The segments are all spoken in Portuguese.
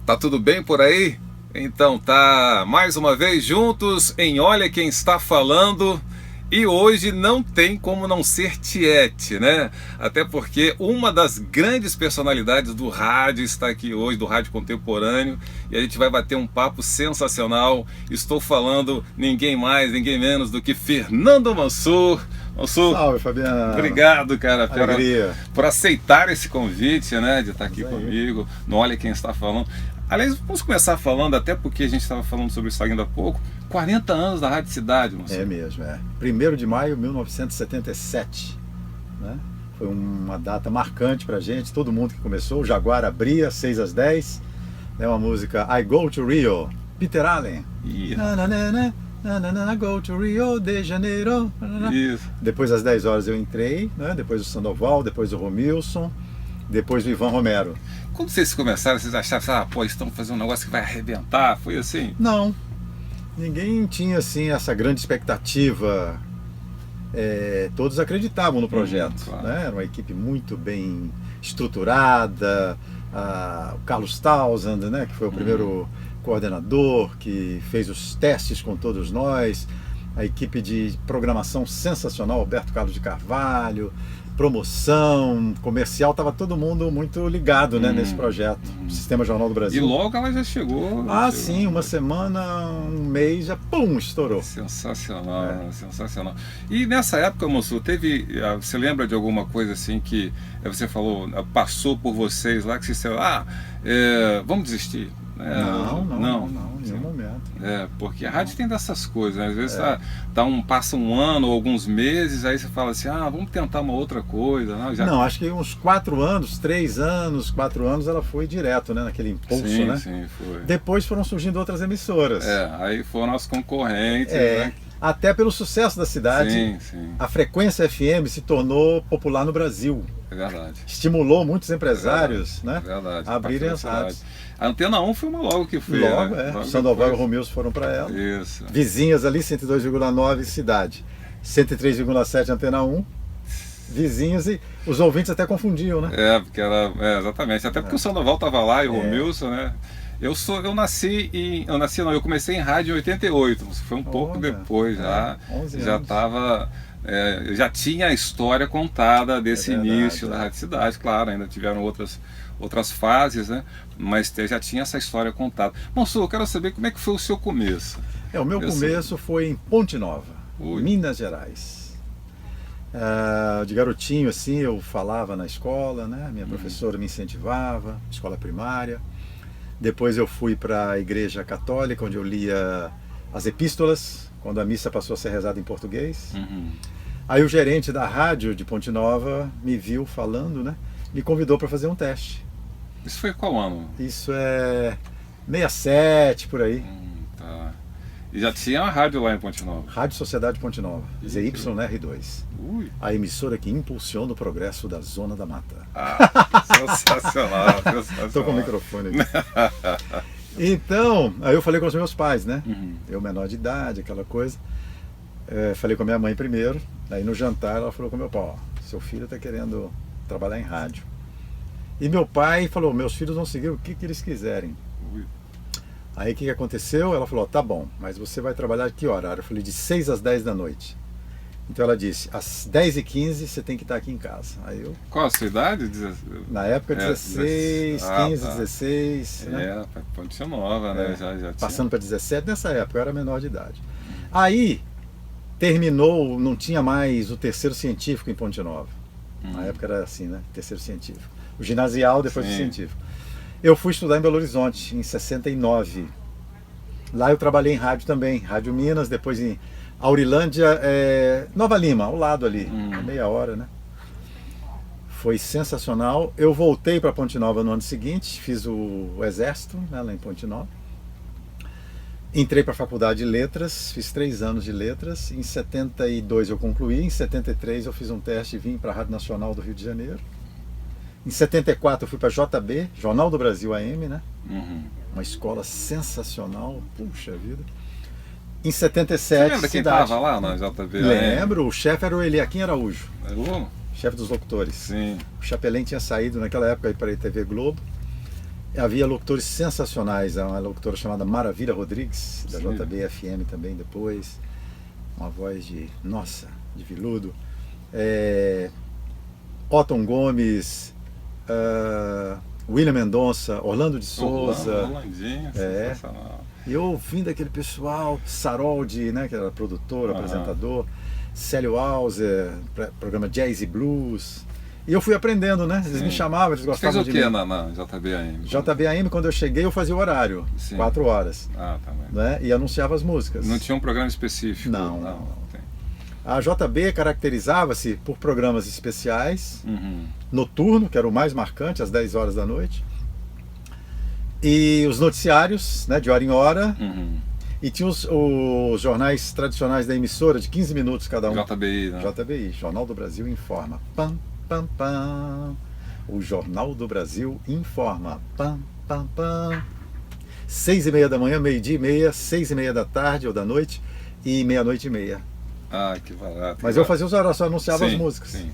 Tá tudo bem por aí? Então tá mais uma vez juntos em Olha Quem Está Falando. E hoje não tem como não ser Tiete, né? Até porque uma das grandes personalidades do rádio está aqui hoje, do rádio contemporâneo, e a gente vai bater um papo sensacional. Estou falando ninguém mais, ninguém menos do que Fernando Mansur. Mansur, salve, Fabiano. Obrigado, cara, por aceitar esse convite, né, de estar aqui comigo no Olha Quem Está Falando. Aliás, vamos começar falando, até porque a gente estava falando sobre isso ainda há pouco, 40 anos da Rádio Cidade, Mansur. É mesmo, é. 1º de maio de 1977, né? Foi uma data marcante pra gente, todo mundo que começou. O Jaguar abria, 6 às 10, né? Uma música I Go to Rio, Peter Allen. I go to Rio de Janeiro. Isso. Depois às 10 horas eu entrei, né? Depois o Sandoval, depois o Romilson, depois o Ivan Romero. Quando vocês começaram, vocês acharam, pô, estamos fazendo um negócio que vai arrebentar? Foi assim? Não. Ninguém tinha assim essa grande expectativa. Todos acreditavam no projeto, claro. Né? Era uma equipe muito bem estruturada. O Carlos Townsend, né, que foi o primeiro coordenador, que fez os testes com todos nós. A equipe de programação sensacional, Alberto Carlos de Carvalho, promoção, comercial, estava todo mundo muito ligado, né, nesse projeto, Sistema Jornal do Brasil. E logo ela já chegou. Sim, uma semana, um mês, já pum, estourou. Sensacional, sensacional. E nessa época, Mansur, você lembra de alguma coisa assim que você falou, passou por vocês lá, que você disse, vamos desistir? Não, em nenhum momento. Porque a rádio tem dessas coisas, né? Às vezes passa um ano ou alguns meses, aí você fala assim, vamos tentar uma outra coisa. Não, acho que uns 4 anos, 3 anos, 4 anos ela foi direto, né? Naquele impulso, né? Sim, foi. Depois foram surgindo outras emissoras. Aí foram as concorrentes, né? Até pelo sucesso da cidade, sim. A Frequência FM se tornou popular no Brasil. É verdade. Estimulou muitos empresários, né? É verdade. A abrirem as rádios. A Antena 1 foi uma logo que foi. Logo, O Sandoval e o Romilson foram para ela. Isso. Vizinhas ali, 102,9 cidade. 103,7 Antena 1. Vizinhos, e os ouvintes até confundiam, né? Porque era. Exatamente. Até porque o Sandoval estava lá e o Romilson, né? Eu comecei em rádio em 88, foi um pouco depois já. 11 já anos. Estava. Já tinha a história contada desse início da Rádio Cidade, claro, ainda tiveram outras fases, né? Mas já tinha essa história contada. Mansur, eu quero saber como é que foi o seu começo. O meu começo foi em Ponte Nova, Minas Gerais. De garotinho, assim, eu falava na escola, né? Minha professora me incentivava, escola primária. Depois eu fui para a Igreja Católica, onde eu lia as epístolas, quando a missa passou a ser rezada em português. Aí o gerente da rádio de Ponte Nova me viu falando, né? Me convidou para fazer um teste. Isso foi qual ano? Isso é 67, por aí. Tá. E já tinha uma rádio lá em Ponte Nova? Rádio Sociedade Ponte Nova, ZYR2. A emissora que impulsiona o progresso da Zona da Mata. Sensacional, sensacional. Estou com o microfone aqui. Então, aí eu falei com os meus pais, né? Eu menor de idade, aquela coisa. Falei com a minha mãe primeiro. Aí no jantar ela falou com meu pai, seu filho está querendo trabalhar em rádio. E meu pai falou, meus filhos vão seguir o que eles quiserem. Aí o que aconteceu? Ela falou, tá bom, mas você vai trabalhar que horário? Eu falei, de 6 às 10 da noite. Então ela disse, às 10h15 você tem que estar aqui em casa. Aí eu... Qual a sua idade? Na época 16, 15, 16. Né? Ponte Nova, né? Já passando para 17, nessa época eu era menor de idade. Aí terminou, não tinha mais o terceiro científico em Ponte Nova. Na época era assim, né? Terceiro científico. O ginasial, depois o científico. Eu fui estudar em Belo Horizonte, em 69. Lá eu trabalhei em rádio também, Rádio Minas, depois em Aurilândia, Nova Lima, ao lado ali, meia hora, né? Foi sensacional. Eu voltei para Ponte Nova no ano seguinte, fiz o Exército, né, lá em Ponte Nova. Entrei para a Faculdade de Letras, fiz 3 anos de Letras. Em 72 eu concluí, em 73 eu fiz um teste e vim para a Rádio Nacional do Rio de Janeiro. Em 74 eu fui para JB, Jornal do Brasil AM, né? Uma escola sensacional, puxa vida. Em 77... Você lembra quem estava lá na JB? Lembro, o chefe era o Eliakim Araújo. É chefe dos locutores. Sim. O Chapelin tinha saído naquela época para a TV Globo. havia locutores sensacionais, uma locutora chamada Maravilha Rodrigues, da Sim. JB-FM também depois, uma voz de, nossa, de viludo. Otton Gomes, William Mendonça, Orlando de Souza. Orlandinho, sensacional. E eu ouvindo aquele pessoal, Saroldi, né, que era produtor, apresentador, Célio Hauser, programa Jazz e Blues. E eu fui aprendendo, né? Eles me chamavam, eles gostavam de mim. Fez o que na JBAM? JBAM, quando eu cheguei, eu fazia o horário, 4 horas. Ah, tá bem. Né? E anunciava as músicas. Não tinha um programa específico? Não. A JB caracterizava-se por programas especiais, noturno, que era o mais marcante, às 10 horas da noite, e os noticiários, né, de hora em hora, e tinha os jornais tradicionais da emissora, de 15 minutos cada um. JBI, né? JBI, Jornal do Brasil Informa. Pam, pam, pam. O Jornal do Brasil Informa. Pam, pam, pam. 6h30 da manhã, 12h30, 6h30 da tarde ou da noite e 00:30. Ah, que barato. Mas eu fazia os horários, só anunciava as músicas. Sim.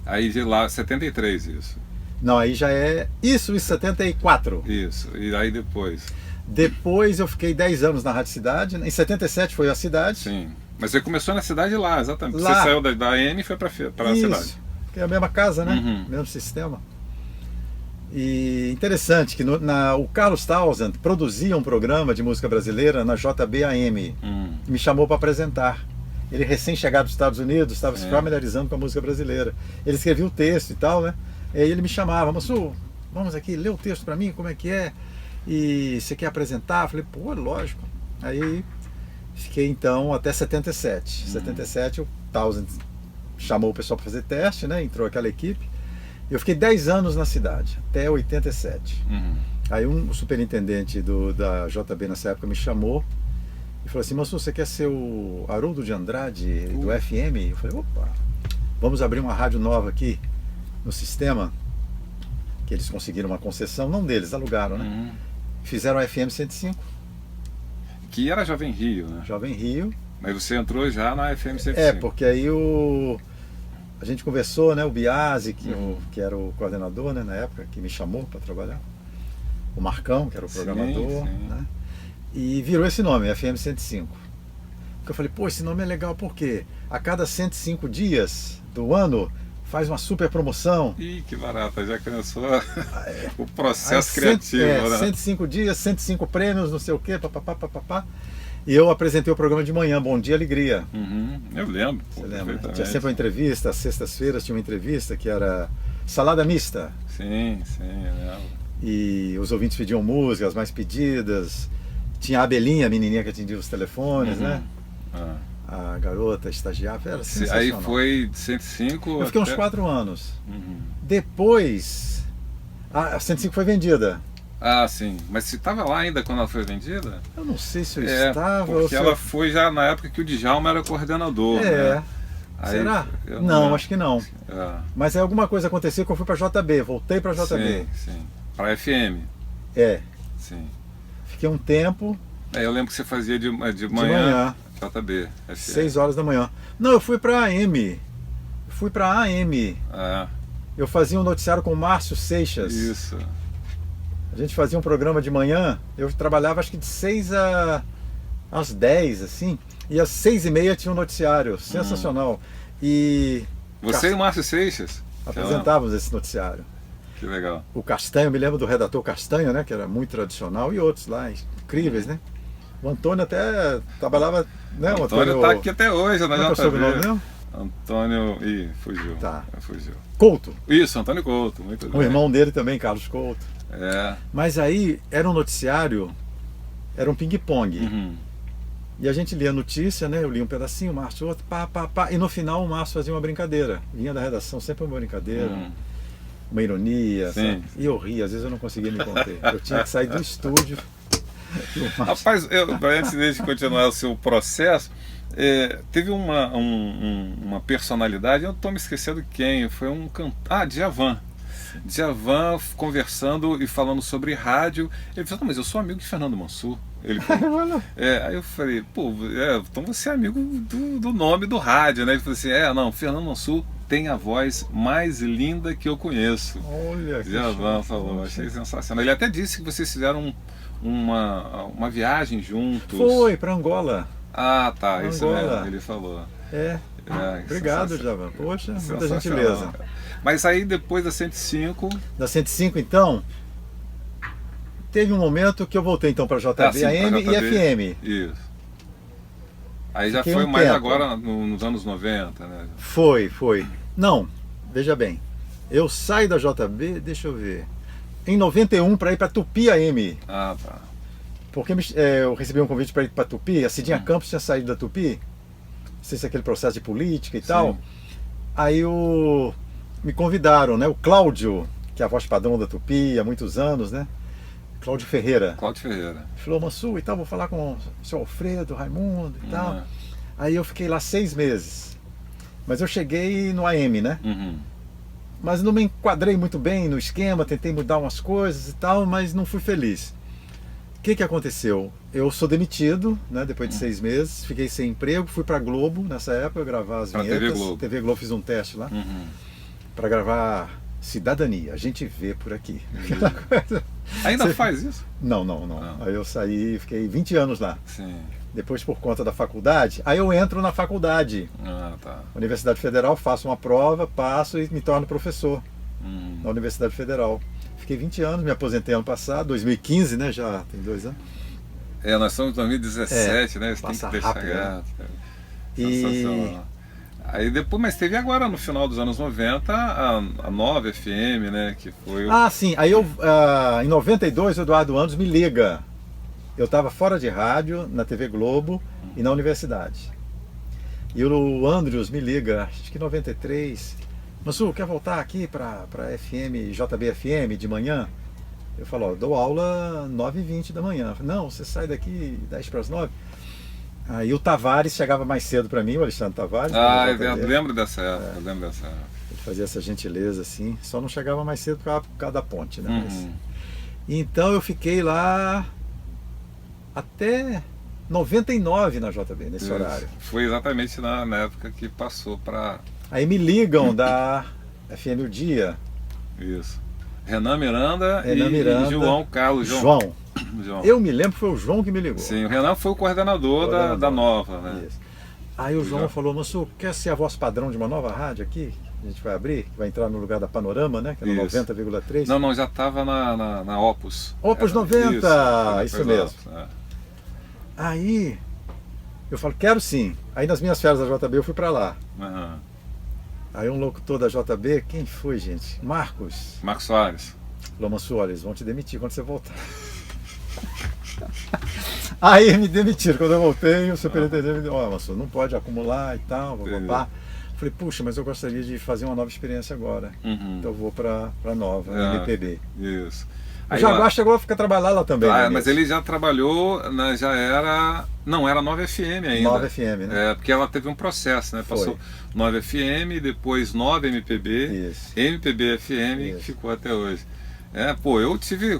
Aí de lá, 73 isso. Não, aí já é isso, 74. Isso, e aí depois? Depois eu fiquei 10 anos na Rádio Cidade, em 77 foi a Cidade. Sim, mas você começou na cidade lá, exatamente. Lá. Você saiu da AM e foi para a cidade. Que é a mesma casa, né? Mesmo sistema. E interessante que o Carlos Townsend produzia um programa de música brasileira na JBAM. Me chamou para apresentar. Ele recém-chegado dos Estados Unidos, estava se familiarizando com a música brasileira. Ele escrevia o texto e tal, né? E aí ele me chamava, Massu, vamos aqui, lê o texto para mim, como é que é? E você quer apresentar? Eu falei, pô, lógico. Aí fiquei então até 77. 77 o Townsend chamou o pessoal para fazer teste, né? Entrou aquela equipe. Eu fiquei 10 anos na cidade, até 87. Aí o superintendente da JB nessa época me chamou e falou assim, Massu, você quer ser o Haroldo de Andrade do FM? Eu falei, opa, vamos abrir uma rádio nova aqui no sistema, que eles conseguiram uma concessão, não deles, alugaram, né? Fizeram a FM 105. Que era Jovem Rio, né? Jovem Rio. Mas você entrou já na FM 105. É, porque aí a gente conversou, né? O Biasi, que era o coordenador, né, na época, que me chamou para trabalhar. O Marcão, que era o programador, né? E virou esse nome, FM 105. Porque eu falei, pô, esse nome é legal porque a cada 105 dias do ano faz uma super promoção. Ih, que barata, já começou o processo criativo, né? 105 dias, 105 prêmios, não sei o quê, papapá. E eu apresentei o programa de manhã, Bom Dia Alegria. Eu lembro. Você lembra? Tinha sempre uma entrevista, às sextas-feiras tinha uma entrevista que era Salada Mista. Sim, eu lembro. E os ouvintes pediam música, as mais pedidas. Tinha a Abelinha, a menininha que atendia os telefones, né? A garota estagiária, era sensacional. Aí foi de 105 Eu fiquei uns 4 anos. Depois, a 105 foi vendida. Ah, sim. Mas você estava lá ainda quando ela foi vendida? Eu não sei se eu estava porque ou se ela foi já na época que o Djalma era coordenador, né? Aí, será? Não, não, acho que não. Mas aí alguma coisa aconteceu que eu fui para JB, voltei para JB. Sim. Para FM. Sim. Fiquei um tempo. Eu lembro que você fazia de manhã. JB. FM. 6 horas da manhã. Não, eu fui para AM. Fui para AM. Eu fazia um noticiário com o Márcio Seixas. Isso. A gente fazia um programa de manhã, eu trabalhava acho que de 6 às 10, assim, e às 6h30 tinha um noticiário, sensacional. E você e o Márcio Seixas apresentávamos esse noticiário. Que legal. O Castanho, me lembro do redator Castanho, né, que era muito tradicional, e outros lá, incríveis, né? O Antônio até trabalhava, né? O Antônio tá aqui até hoje, né? Qual é o sobrenome mesmo? Antônio... Ih, fugiu. Tá. Fugiu. Couto. Isso, Antônio Couto, muito bem. O irmão dele também, Carlos Couto. Mas aí era um noticiário, era um ping-pong. E a gente lia a notícia, né? Eu lia um pedacinho, o Márcio outro, pá. E no final o Márcio fazia uma brincadeira. Vinha da redação, sempre uma brincadeira, uma ironia. Sabe? E eu ria, às vezes eu não conseguia me conter. Eu tinha que sair do estúdio. Rapaz, antes de continuar o seu processo, teve uma personalidade, eu não estou me esquecendo quem, foi um cantor. Djavan. Djavan conversando e falando sobre rádio. Ele falou, mas eu sou amigo de Fernando Mansur. Ele falou, aí eu falei, pô, então você é amigo do nome do rádio, né? Ele falou assim, não, Fernando Mansur tem a voz mais linda que eu conheço. Olha, que Djavan show. falou, achei sensacional. Ele até disse que vocês fizeram uma viagem juntos. Foi para Angola. Ah, tá, isso Angola. mesmo, ele falou. É. Obrigado, Djavan. Poxa, muita Sensacional. gentileza. Mas aí depois da 105... Da 105, então, teve um momento que eu voltei então para JB, sim, pra AM JB. e FM. Isso. Aí já Fiquei foi um mais tempo. agora nos anos 90, né? Foi. Não, veja bem. Eu saio da JB, deixa eu ver, em 91 para ir para Tupi AM. Ah, tá. Porque eu recebi um convite para ir para Tupi, a Cidinha Campos tinha saído da Tupi, não sei se é aquele processo de política e tal. Aí me convidaram, né? O Cláudio, que é a voz padrão da Tupi há muitos anos, né? Cláudio Ferreira. Cláudio Ferreira. Falou, Mansur e tal, vou falar com o seu Alfredo, Raimundo e tal. Aí eu fiquei lá 6 meses. Mas eu cheguei no AM, né? Uhum. Mas não me enquadrei muito bem no esquema, tentei mudar umas coisas e tal, mas não fui feliz. O que aconteceu? Eu sou demitido, né? Depois de 6 meses, fiquei sem emprego, fui pra Globo nessa época, gravar as vinhetas. TV Globo. TV Globo, fiz um teste lá, Uhum. para gravar Cidadania, a gente vê por aqui. Aquela coisa. Ainda faz isso? Não. Não. Aí eu saí, fiquei 20 anos lá. Sim. Depois, por conta da faculdade, aí eu entro na faculdade, Ah, tá. Universidade Federal, faço uma prova, passo e me torno professor Uhum. na Universidade Federal. Fiquei 20 anos, me aposentei ano passado, 2015, né? Já tem 2 anos. Nós estamos em 2017, né? Você tem passa que deixar rápido, né? gato. E Sensacional. Aí depois, mas teve agora no final dos anos 90 a Nova FM, né? Que foi o... sim, aí em 92 o Eduardo Andos me liga. Eu estava fora de rádio, na TV Globo e na universidade. E o Andrews me liga, acho que em 93. Mansur, quer voltar aqui para FM, JB FM de manhã? Eu falo, ó, dou aula 9h20 da manhã. Não, você sai daqui 10 para as 9. Aí o Tavares chegava mais cedo para mim, o Alexandre Tavares. eu lembro dessa época, Ele fazia essa gentileza assim, só não chegava mais cedo por causa da ponte, né? Uhum. Então eu fiquei lá até 99 na JB, nesse horário. Foi exatamente na época que passou para... Aí me ligam da FM O Dia. Isso. Renan Miranda Miranda, e João Carlos. João. João. Eu me lembro que foi o João que me ligou. Sim, o Renan foi o coordenador da Nova, né? Isso. Aí o João falou, Mansur, quer ser a voz padrão de uma nova rádio aqui? A gente vai abrir, que vai entrar no lugar da Panorama, né? Que é no Isso. 90,3. Não, já estava na Opus. Opus 90, isso mesmo. Opus, é. Aí eu falo, quero sim. Aí nas minhas férias da JB eu fui pra lá. Uhum. Aí um locutor da JB, quem foi, gente? Marcos. Marcos Soares. Falou, Mansur, olha, eles vão te demitir quando você voltar. Aí me demitiram. Quando eu voltei, o superintendente me disse, ó, Mansur, não pode acumular e tal, papapá. Falei, puxa, mas eu gostaria de fazer uma nova experiência agora. Uhum. Então eu vou pra Nova, MPB. Isso. O Jaguar chegou a ficar trabalhar lá também. Mas ele já trabalhou, já era... Não, era 9 FM ainda. 9 FM, né? Porque ela teve um processo, né? Passou 9 FM, depois 9 MPB, Isso. MPB FM, que ficou até hoje.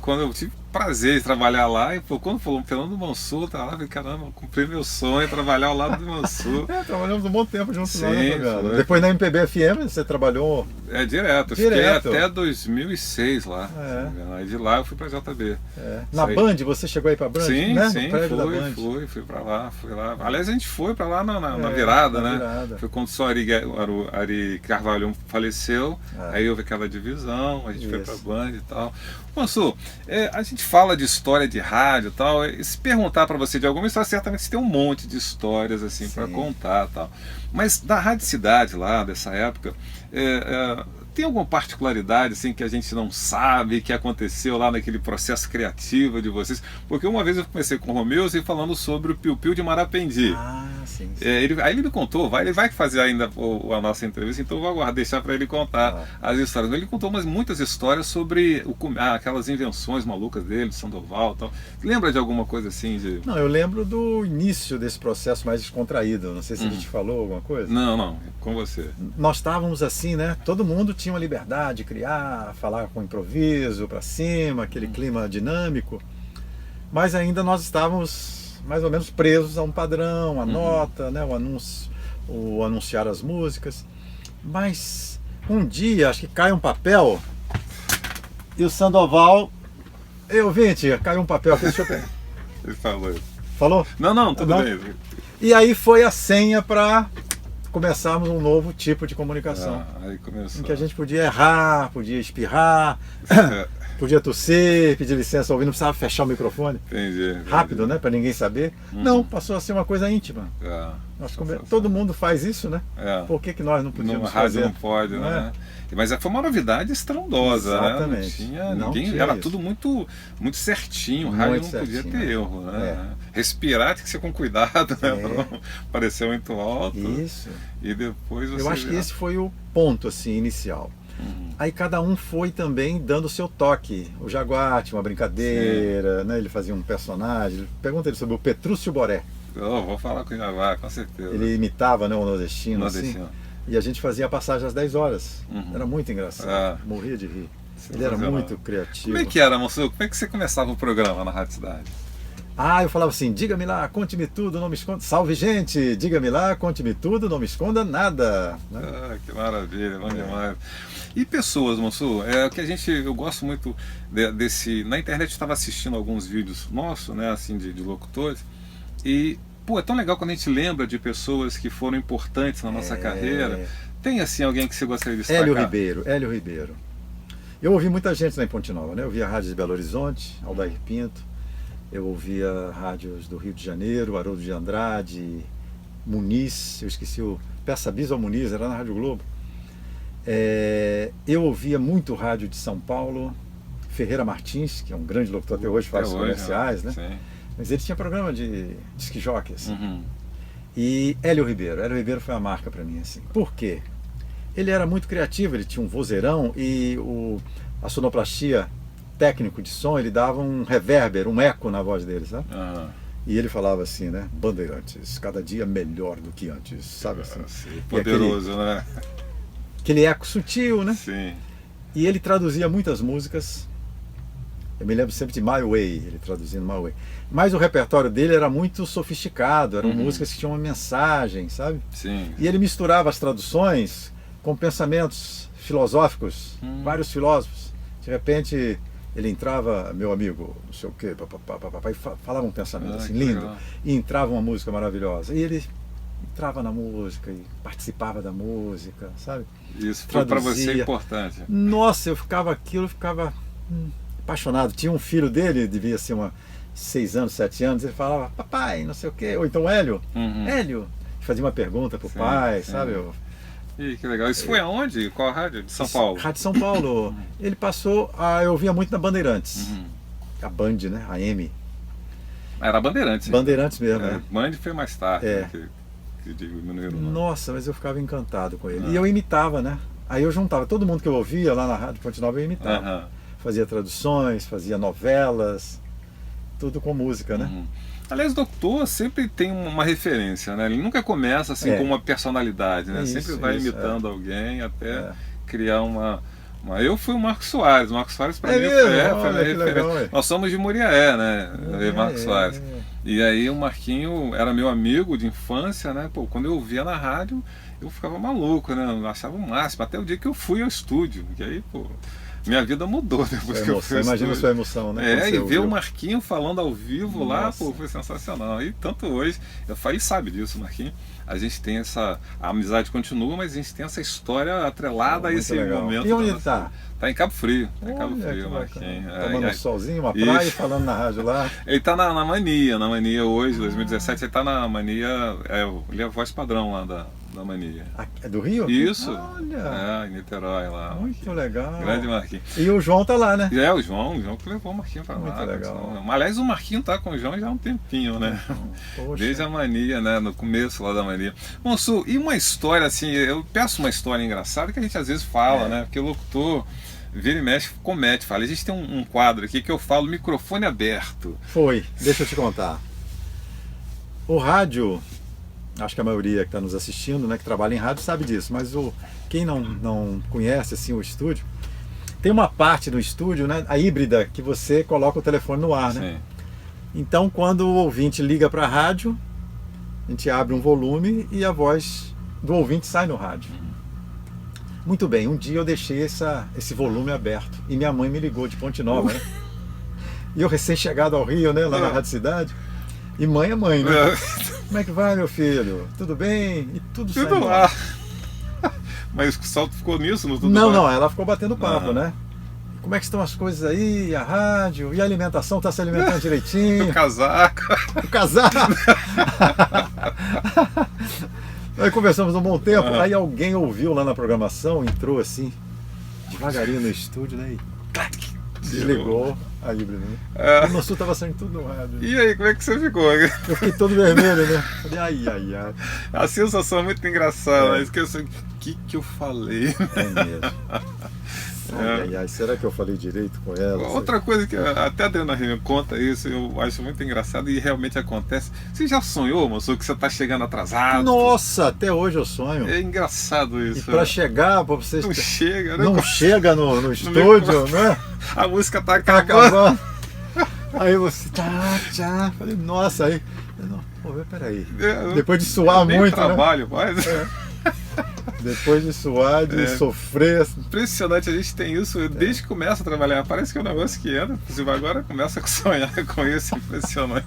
Quando eu tive prazer de trabalhar lá, e quando falou Fernando Mansur, tá lá, falei, caramba, cumpri meu sonho, trabalhar ao lado do Mansur. Trabalhamos um bom tempo juntos lá, Sim, né? Depois na MPB FM você trabalhou... Direto. Fiquei até 2006 lá. Aí de lá eu fui pra JB. Na Band, você chegou aí pra Band? Sim, né? sim, fui pra lá. Aliás, a gente foi pra lá na virada, né? Virada. Foi quando só Ari Carvalho faleceu, aí houve aquela divisão, a gente foi pra Band e tal. Mansur, a gente fala de história de rádio e tal, se perguntar pra você de alguma história, certamente você tem um monte de histórias assim para contar e tal. Mas da Rádio Cidade lá, dessa época, tem alguma particularidade assim que a gente não sabe que aconteceu lá naquele processo criativo de vocês? Porque uma vez eu comecei com o Romeu falando sobre o Piu Piu de Marapendi. Sim. Aí ele me contou, ele vai fazer ainda a nossa entrevista, então eu vou deixar para ele contar as histórias. Ele contou muitas histórias sobre aquelas invenções malucas dele, de Sandoval e tal. Lembra de alguma coisa assim? Não, eu lembro do início desse processo mais descontraído. Não sei se a gente falou alguma coisa. Não, com você. Nós estávamos assim, né? Todo mundo tinha uma liberdade de criar, falar com improviso para cima, aquele clima dinâmico, mas ainda nós estávamos mais ou menos presos a um padrão, a nota, né? O anúncio, o anunciar as músicas. Mas um dia, acho que cai um papel e o Sandoval... Ouvinte, caiu um papel aqui, deixa eu pegar. Ele falou isso. Falou? Não, tudo bem. E aí foi a senha para começarmos um novo tipo de comunicação. Aí começou. Em que a gente podia errar, podia espirrar, podia tossir, pedir licença ao ouvir, não precisava fechar o microfone. Entendi. Rápido, né? Para ninguém saber. Não, passou a ser uma coisa íntima. Todo mundo faz isso, né? Por que nós não podíamos fazer? Rádio não pode, né? Mas foi uma novidade estrondosa, exatamente. Né? Não tinha, era tudo muito certinho, o rádio não podia ter erro, né? Respirar tinha que ser com cuidado, né? Para não parecer muito alto. Isso. E depois você... Eu acho que esse foi o ponto, assim, inicial. Aí cada um foi também dando o seu toque. O Jaguar tinha uma brincadeira, né? Ele fazia um personagem. Pergunta ele sobre o Petrúcio Boré. Vou falar com o Jaguar, com certeza. Ele imitava, né, o nordestino. Assim. E a gente fazia a passagem às 10 horas. Era muito engraçado. Morria de rir. Ele era muito criativo. Como é que era, moço? Como é que você começava o programa na Rádio Cidade? Eu falava assim, diga-me lá, conte-me tudo, não me esconda. Salve, gente! Diga-me lá, conte-me tudo, não me esconda nada. Né? Que maravilha, bom demais. E pessoas, moço, que eu gosto muito desse... Na internet eu estava assistindo alguns vídeos nossos, né, assim, de locutores, e é tão legal quando a gente lembra de pessoas que foram importantes na nossa carreira. Tem, assim, alguém que você gostaria de destacar? Hélio Ribeiro. Eu ouvi muita gente lá em Ponte Nova, né? Eu ouvia rádios de Belo Horizonte, Aldair Pinto, eu ouvia rádios do Rio de Janeiro, Haroldo de Andrade, Muniz, eu esqueci o... Peça Bis ao Muniz, era na Rádio Globo. Eu ouvia muito rádio de São Paulo, Ferreira Martins, que é um grande locutor até hoje, faz comerciais, né? Sim. Mas ele tinha programa de disc jockeys. E Hélio Ribeiro foi a marca para mim, assim. Por quê? Ele era muito criativo, ele tinha um vozeirão e a sonoplastia técnico de som, ele dava um reverber, um eco na voz dele, sabe? E ele falava assim, né? Bandeirantes, cada dia melhor do que antes, sabe assim? Poderoso, né? Aquele eco sutil, né? Sim. E ele traduzia muitas músicas. Eu me lembro sempre de My Way, ele traduzindo My Way. Mas o repertório dele era muito sofisticado, eram músicas que tinham uma mensagem, sabe? Sim. E ele misturava as traduções com pensamentos filosóficos, vários filósofos. De repente ele entrava, meu amigo, não sei o quê, e falava um pensamento assim, lindo. Legal. E entrava uma música maravilhosa. E ele entrava na música e participava da música, sabe? Isso foi para você importante. Nossa, eu ficava apaixonado. Tinha um filho dele, devia ser 6 anos, 7 anos, ele falava, papai, não sei o quê. Ou então Hélio, fazia uma pergunta pro pai, sabe? Ih, que legal. Isso foi aonde? Qual rádio? De São Paulo? Rádio São Paulo. Ele passou, eu ouvia muito na Bandeirantes. A Band, né? A M. Era Bandeirantes. Bandeirantes mesmo, né? Band foi mais tarde. Que diminuíram. Nossa, mas eu ficava encantado com ele. E eu imitava, né? Aí eu juntava todo mundo que eu ouvia lá na Rádio Ponte Nova, eu imitava. Fazia traduções, fazia novelas, tudo com música, né? Aliás, o doutor sempre tem uma referência, né? Ele nunca começa assim com uma personalidade, né? Sempre vai imitando alguém até criar uma... Eu fui o Marcos Soares. O Marcos Soares para mim foi a minha referência. Nós somos de Muriaé, né? Marcos Soares. E aí o Marquinho era meu amigo de infância, né? Quando eu ouvia na rádio, eu ficava maluco, né? Eu achava o máximo. Até o dia que eu fui ao estúdio. E aí, minha vida mudou depois que eu fui. Imagina a sua emoção, né? E ver o Marquinho falando ao vivo lá, foi sensacional. E tanto hoje, ele sabe disso, Marquinho. A gente tem a amizade continua, mas a gente tem essa história atrelada a esse momento. E onde ele está? Está em Cabo Frio. Cabo Frio, Marquinho. Tomando um solzinho, uma praia, falando na rádio lá. Ele está na Mania hoje, 2017, ele está na Mania, ele é a voz padrão lá da Mania. É do Rio? Isso. Olha. Em Niterói lá. Muito legal. Grande Marquinho. E o João tá lá, né? O João que levou o Marquinho para lá. Muito legal. Aliás, o Marquinho tá com o João já há um tempinho, né? Poxa. Desde a Mania, né? No começo lá da Mania. Monsu, e uma história assim, eu peço uma história engraçada que a gente às vezes fala, né? Porque o locutor vira e mexe, fala. A gente tem um quadro aqui que eu falo microfone aberto. Deixa eu te contar. O rádio, acho que a maioria que está nos assistindo, né, que trabalha em rádio, sabe disso, mas quem não conhece assim, o estúdio, tem uma parte do estúdio, né, a híbrida, que você coloca o telefone no ar, né? Então, quando o ouvinte liga para a rádio, a gente abre um volume e a voz do ouvinte sai no rádio. Muito bem, um dia eu deixei esse volume aberto e minha mãe me ligou de Ponte Nova, né? E eu recém-chegado ao Rio, né, lá na Rádio Cidade. E mãe é mãe, né? Como é que vai, meu filho? Tudo bem? E tudo saindo lá. Mas o salto ficou nisso? No tudo não, ela ficou batendo papo, né? Como é que estão as coisas aí, a rádio, e a alimentação, tá se alimentando direitinho? O casaco. O casaco. Aí conversamos um bom tempo, aí alguém ouviu lá na programação, entrou assim, devagarinho no estúdio, né? E clac, desligou a híbrida, né? O Mansur estava saindo tudo no rádio. E aí, como é que você ficou? Eu fiquei todo vermelho, né? Falei, ai. A sensação é muito engraçada, esqueci o que eu falei. É mesmo. Ai, será que eu falei direito com ela? Outra coisa que até a Adriana Rime conta isso, eu acho muito engraçado e realmente acontece. Você já sonhou, moço, que você está chegando atrasado? Nossa, até hoje eu sonho. É engraçado isso. E para chegar, para vocês. Não chega, né? Não chega no estúdio, né? A música tá acabando. Aí você. Tchá. Falei, nossa, aí. Pô, peraí. Depois de suar muito. Trabalho, né? Mas. Depois de suar, de sofrer. Impressionante, a gente tem isso desde que começa a trabalhar. Parece que é um negócio que entra, inclusive agora começa a sonhar com isso, impressionante.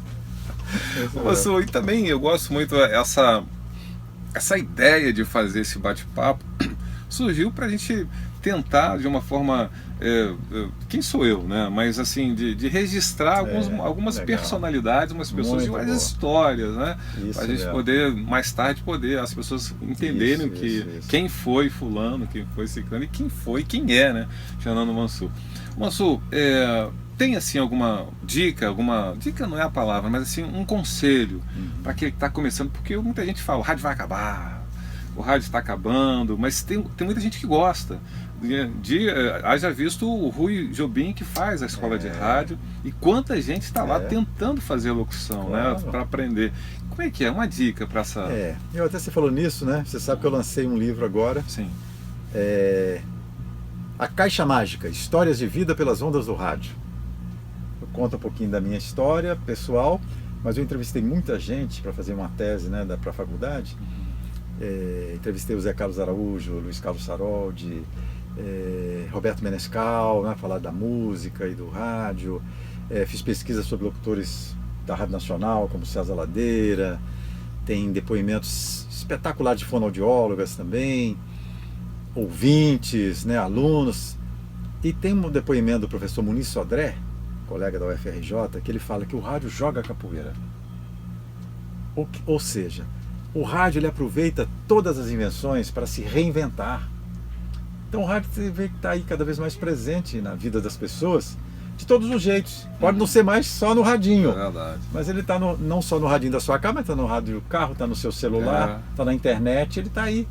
Mas, e também eu gosto muito essa ideia de fazer esse bate-papo. Surgiu para a gente tentar de uma forma, quem sou eu, né? Mas assim, de registrar algumas personalidades, umas pessoas e umas histórias, né? Para a gente poder, mais tarde, as pessoas entenderem quem foi fulano, quem foi ciclano e quem é, né? Fernando Mansur. Mansur, tem assim alguma dica não é a palavra, mas assim um conselho para quem está começando, porque muita gente fala, o rádio vai acabar, o rádio está acabando, mas tem muita gente que gosta. Haja visto o Rui Jobim, que faz a escola de rádio, e quanta gente está lá tentando fazer locução, né, para aprender. Como é que é? Uma dica para essa... Eu até você falou nisso, né? Você sabe que eu lancei um livro agora. Sim. A Caixa Mágica, Histórias de Vida pelas Ondas do Rádio. Eu conto um pouquinho da minha história pessoal, mas eu entrevistei muita gente para fazer uma tese, né, para a faculdade. Entrevistei o Zé Carlos Araújo, Luiz Carlos Saroldi, Roberto Menescal, né, falar da música e do rádio. Fiz pesquisa sobre locutores da Rádio Nacional, como César Ladeira. Tem depoimentos espetaculares de fonoaudiólogas também, ouvintes, né, alunos. E tem um depoimento do professor Muniz Sodré, colega da UFRJ, que ele fala que o rádio joga capoeira. Ou seja, o rádio ele aproveita todas as invenções para se reinventar. Então o rádio você vê que está aí cada vez mais presente na vida das pessoas, de todos os jeitos. Pode não ser mais só no radinho, mas ele está não só no radinho da sua casa, mas está no rádio do carro, está no seu celular, está na internet, ele está aí.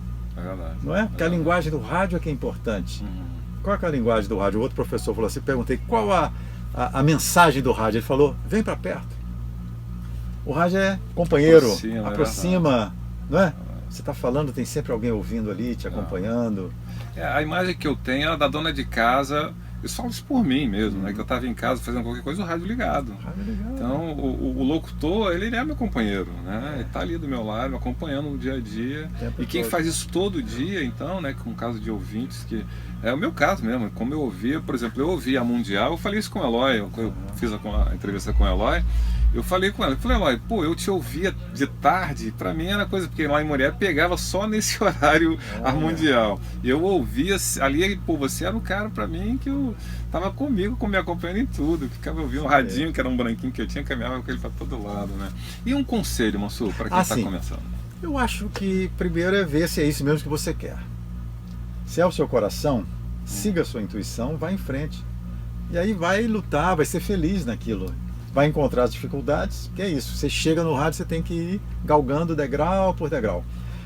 Não é? Porque a linguagem do rádio é que é importante. Qual é a linguagem do rádio? O outro professor falou assim, perguntei qual a mensagem do rádio. Ele falou, vem para perto. O rádio é companheiro, aproxima, não é? Você está falando, tem sempre alguém ouvindo ali, te acompanhando. A imagem que eu tenho é da dona de casa, eu falo isso por mim mesmo, né? Que eu estava em casa fazendo qualquer coisa, o rádio ligado. Então o locutor, ele é meu companheiro, né? Ele está ali do meu lado, me acompanhando no dia a dia. E quem faz isso todo dia, então, né? Com o caso de ouvintes, que é o meu caso mesmo, como eu ouvia, por exemplo, eu ouvia a Mundial, eu falei isso com o Eloy, eu fiz a entrevista com o Eloy. Eu falei com ela, eu falei, Eloy, eu te ouvia de tarde, pra mim era coisa, porque lá em Moriá pegava só nesse horário a Mundial. E eu ouvia ali, você era o cara pra mim que eu tava comigo, me acompanhando em tudo. Ficava ouvindo um radinho, que era um branquinho que eu tinha, caminhava com ele pra todo lado, né? E um conselho, Mansur, pra quem tá começando? Eu acho que primeiro é ver se é isso mesmo que você quer. Se é o seu coração, siga a sua intuição, vá em frente. E aí vai lutar, vai ser feliz naquilo. Vai encontrar as dificuldades, que é isso. Você chega no rádio, você tem que ir galgando degrau por degrau.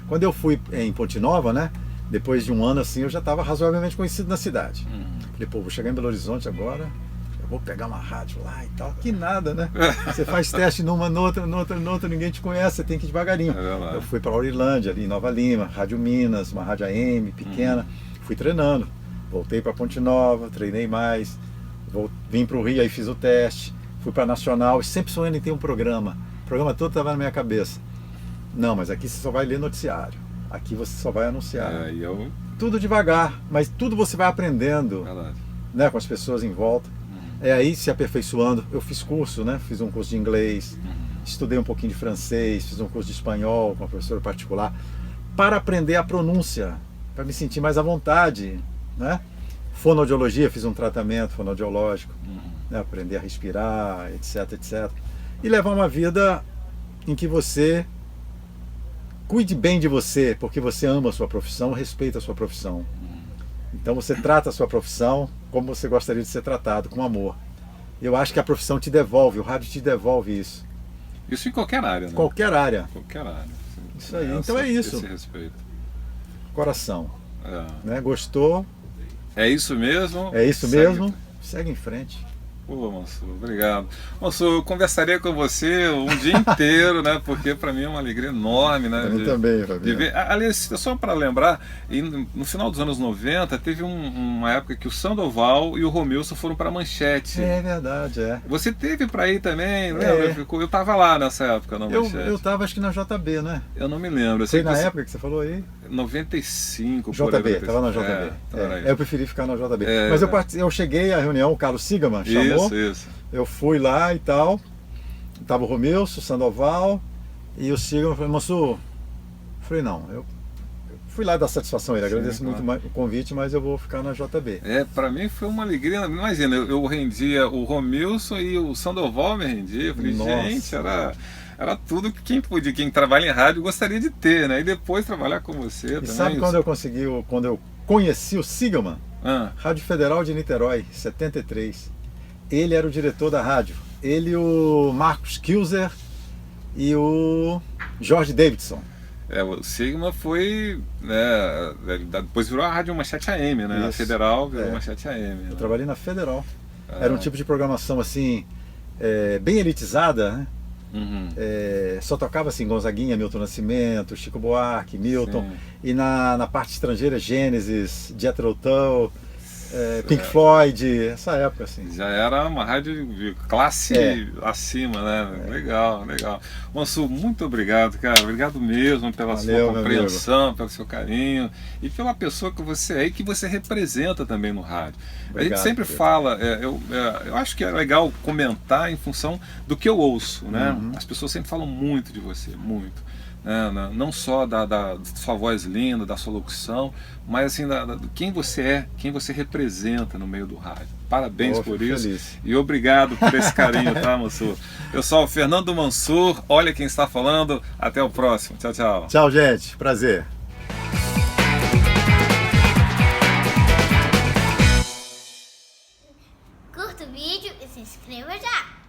Quando eu fui em Ponte Nova, né? Depois de um ano assim, eu já estava razoavelmente conhecido na cidade. Falei, vou chegar em Belo Horizonte agora, eu vou pegar uma rádio lá e tal. Que nada, né? Você faz teste numa, noutra, ninguém te conhece, você tem que ir devagarinho. Eu fui para Aurilândia, ali em Nova Lima, Rádio Minas, uma rádio AM pequena. Fui treinando. Voltei para Ponte Nova, treinei mais. Vim para o Rio, aí fiz o teste. Fui para a Nacional, sempre sonhando em ter um programa. O programa todo estava na minha cabeça. Não, mas aqui você só vai ler noticiário. Aqui você só vai anunciar. E eu... Tudo devagar, mas tudo você vai aprendendo, Verdade. né, com as pessoas em volta. É aí se aperfeiçoando. Eu fiz curso, né? Fiz um curso de inglês, estudei um pouquinho de francês, fiz um curso de espanhol com uma professora particular, para aprender a pronúncia, para me sentir mais à vontade, né? Fonoaudiologia, fiz um tratamento fonoaudiológico, né? Aprender a respirar, etc, etc. E levar uma vida em que você cuide bem de você, porque você ama a sua profissão, respeita a sua profissão. Então você trata a sua profissão como você gostaria de ser tratado, com amor. Eu acho que a profissão te devolve, o rádio te devolve isso. Isso em qualquer área, né? Qualquer área. Qualquer área. Isso aí. Então é isso. Esse respeito. Coração. Né? Gostou? É isso mesmo? É isso mesmo? Segue em frente. Pô, Mansur, obrigado. Mansur, eu conversaria com você um dia inteiro, né? Porque para mim é uma alegria enorme, né? Para mim também, Fabiano. Aliás, só para lembrar, no final dos anos 90, teve uma época que o Sandoval e o Romilson foram para a Manchete. É verdade, é. Você teve para ir também, lembra? Eu estava lá nessa época na Manchete. Eu estava acho que na JB, né? Eu não me lembro. Foi na época que você falou aí? 95. JB, estava na JB. Eu preferi ficar na JB. Mas eu cheguei à reunião, o Carlos Sigaman chamou. Isso. Eu fui lá e tal. Tava o Romilson, o Sandoval e o Sigaman. Falei, Mansur, falei, não, eu fui lá dar satisfação a ele. Agradeço muito o convite, mas eu vou ficar na JB. Para mim foi uma alegria. Imagina, eu rendia o Romilson e o Sandoval me rendia. Eu falei, gente, era tudo que quem trabalha em rádio gostaria de ter, né? E depois trabalhar com você também. Sabe quando eu conheci o Sigaman? Rádio Federal de Niterói, 73. Ele era o diretor da rádio. Ele, o Marcos Kilzer e o Jorge Davidson. O Sigma foi, né, depois virou a Rádio Manchete AM, né? A Federal virou Manchete AM. Né? Eu trabalhei na Federal. Era um tipo de programação assim, bem elitizada, né? Só tocava assim Gonzaguinha, Milton Nascimento, Chico Buarque, Milton. Sim. E na parte estrangeira, Gênesis, Jethro Tull, Pink Floyd, essa época assim. Já era uma rádio de classe acima, né? Legal. Mansur, muito obrigado, cara. Obrigado mesmo pela sua compreensão, pelo seu carinho e pela pessoa que você é e que você representa também no rádio. Obrigado, a gente sempre fala, eu acho que é legal comentar em função do que eu ouço, né? As pessoas sempre falam muito de você, muito. Não só da sua voz linda, da sua locução, mas assim, quem você é, quem você representa no meio do rádio. Parabéns por isso. Feliz. E obrigado por esse carinho, tá, Mansur? Pessoal, Fernando Mansur, olha quem está falando. Até o próximo. Tchau, tchau. Tchau, gente. Prazer. Curta o vídeo e se inscreva já.